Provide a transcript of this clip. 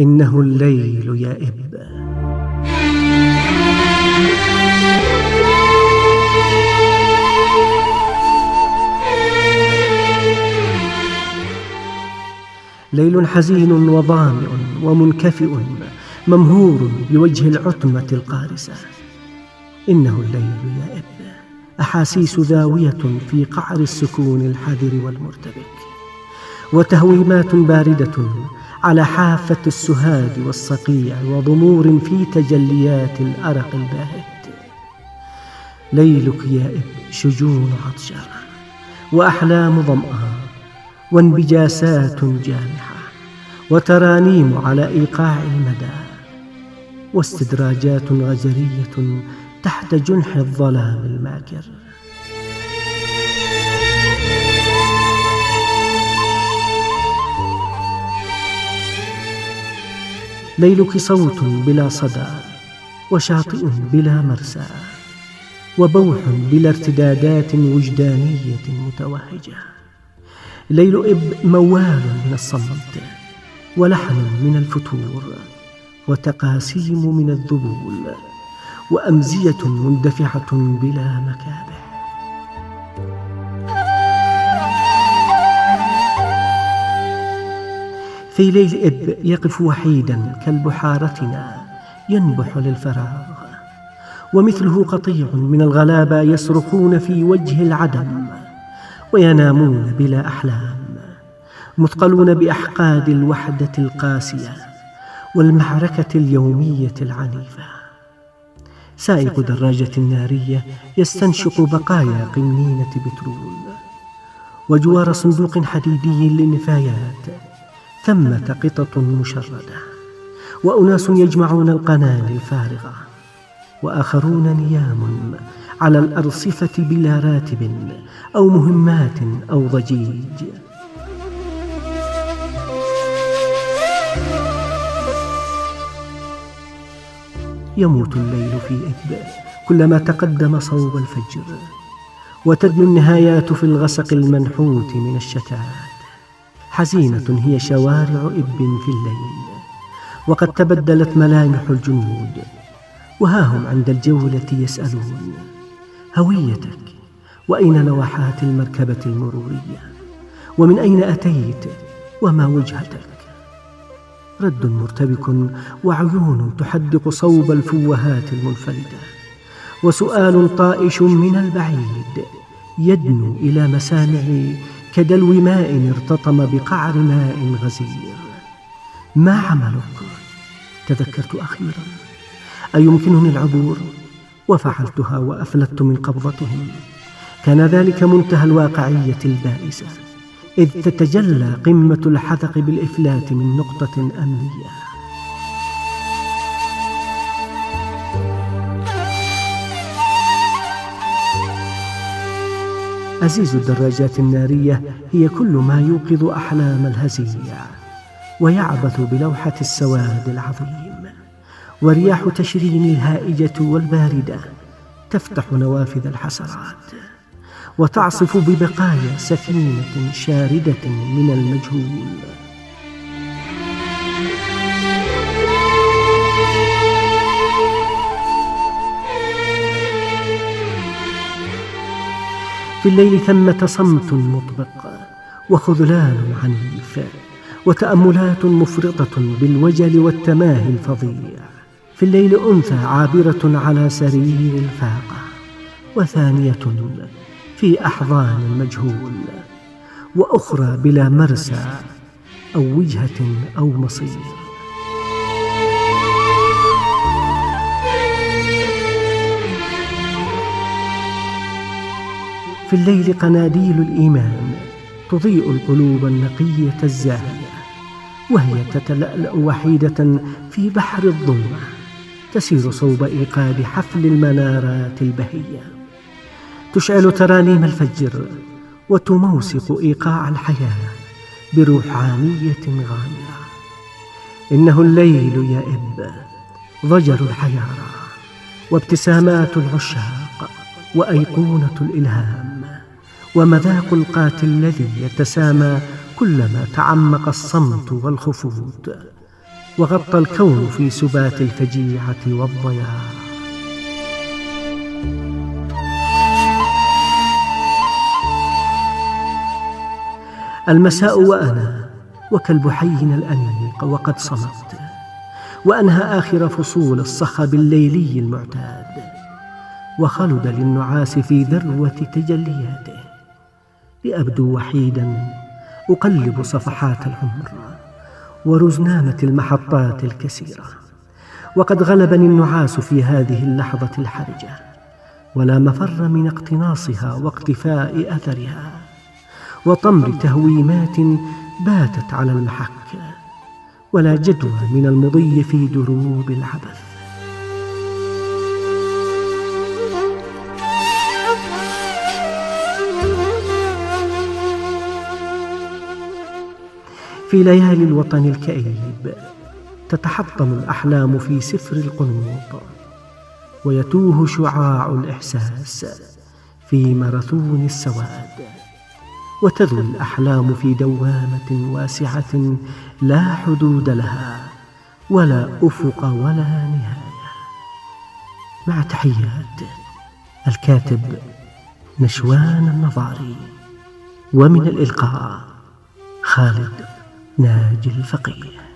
إنه الليل يا إب. ليل حزين وظامئ ومنكفئ ممهور بوجه العتمة القارسة. إنه الليل يا إب، أحاسيس ذاوية في قعر السكون الحذر والمرتبك، وتهويمات باردة على حافة السهاد والصقيع، وضمور في تجليات الأرق الباهت. ليلك يا إب شجون عطشة، وأحلام ظمأة، وانبجاسات جامحة، وترانيم على إيقاع المدى، واستدراجات غزرية تحت جنح الظلام الماكر. ليلك صوت بلا صدى، وشاطئ بلا مرسى، وبوح بلا ارتدادات وجدانية متوهجة. ليل إب موال من الصمت، ولحن من الفتور، وتقاسيم من الذبول، وأمزية مندفعة بلا مكابح. في ليل إب يقف وحيدا كالبحارتنا ينبح للفراغ، ومثله قطيع من الغلابة يصرخون في وجه العدم، وينامون بلا أحلام، مثقلون بأحقاد الوحدة القاسية والمعركة اليومية العنيفة. سائق دراجة نارية يستنشق بقايا قنينة بترول، وجوار صندوق حديدي للنفايات ثمة قطط مشردة، وأناس يجمعون القناني الفارغة، وآخرون نيام على الأرصفة بلا راتب أو مهمات أو ضجيج. يموت الليل في إب كلما تقدم صوب الفجر، وتدنو النهايات في الغسق المنحوت من الشتات. حزينة هي شوارع إب في الليل، وقد تبدلت ملامح الجنود، وها هم عند الجولة يسألون: هويتك؟ وأين نواحات المركبة المرورية؟ ومن أين أتيت؟ وما وجهتك؟ رد مرتبك وعيون تحدق صوب الفوهات المنفلدة، وسؤال طائش من البعيد يدنو إلى مسامعي كدلو ماء ارتطم بقعر ماء غزير. ما عملك؟ تذكرت أخيرا، أيمكنني العبور؟ وفعلتها وأفلت من قبضتهم. كان ذلك منتهى الواقعية البائسة، إذ تتجلى قمة الحذق بالإفلات من نقطة أمنية. أزيز الدراجات النارية هي كل ما يوقظ أحلام الهزيع، ويعبث بلوحة السواد العظيم، ورياح تشرين الهائجة والباردة تفتح نوافذ الحسرات، وتعصف ببقايا سفينة شاردة من المجهول. في الليل ثمة صمت مطبق، وخذلان عنيف، وتأملات مفرطة بالوجل والتماهي الفظيع. في الليل أنثى عابرة على سرير الفاقة، وثانية في أحضان المجهول، وأخرى بلا مرسى أو وجهة أو مصير. في الليل قناديل الإيمان تضيء القلوب النقية الزاهية، وهي تتلألأ وحيدة في بحر الظلمة، تسير صوب إيقاد حفل المنارات البهية، تشعل ترانيم الفجر، وتموسق إيقاع الحياة بروحانية غامرة. إنه الليل يا إب، ضجر الحيارى، وابتسامات العشاق، وأيقونة الإلهام، ومذاق القاتل الذي يتسامى كلما تعمق الصمت والخفوت. وغطى الكون في سبات الفجيعة والضياع. المساء وأنا وكلب حينا الأنيق وقد صمت، وأنهى آخر فصول الصخب الليلي المعتاد، وخلد للنعاس في ذروة تجلياته، لأبدو وحيدا أقلب صفحات العمر ورزنامة المحطات الكثيرة، وقد غلبني النعاس في هذه اللحظة الحرجة، ولا مفر من اقتناصها واقتفاء أثرها وطمر تهويمات باتت على المحك، ولا جدوى من المضي في دروب العبث. في ليالي الوطن الكئيب تتحطم الأحلام في سفر القنوط، ويتوه شعاع الإحساس في ماراثون السواد، وتذوي الأحلام في دوامة واسعة لا حدود لها ولا أفق ولا نهاية. مع تحيات الكاتب نشوان النظاري، ومن الإلقاء خالد ناجي الفقيه.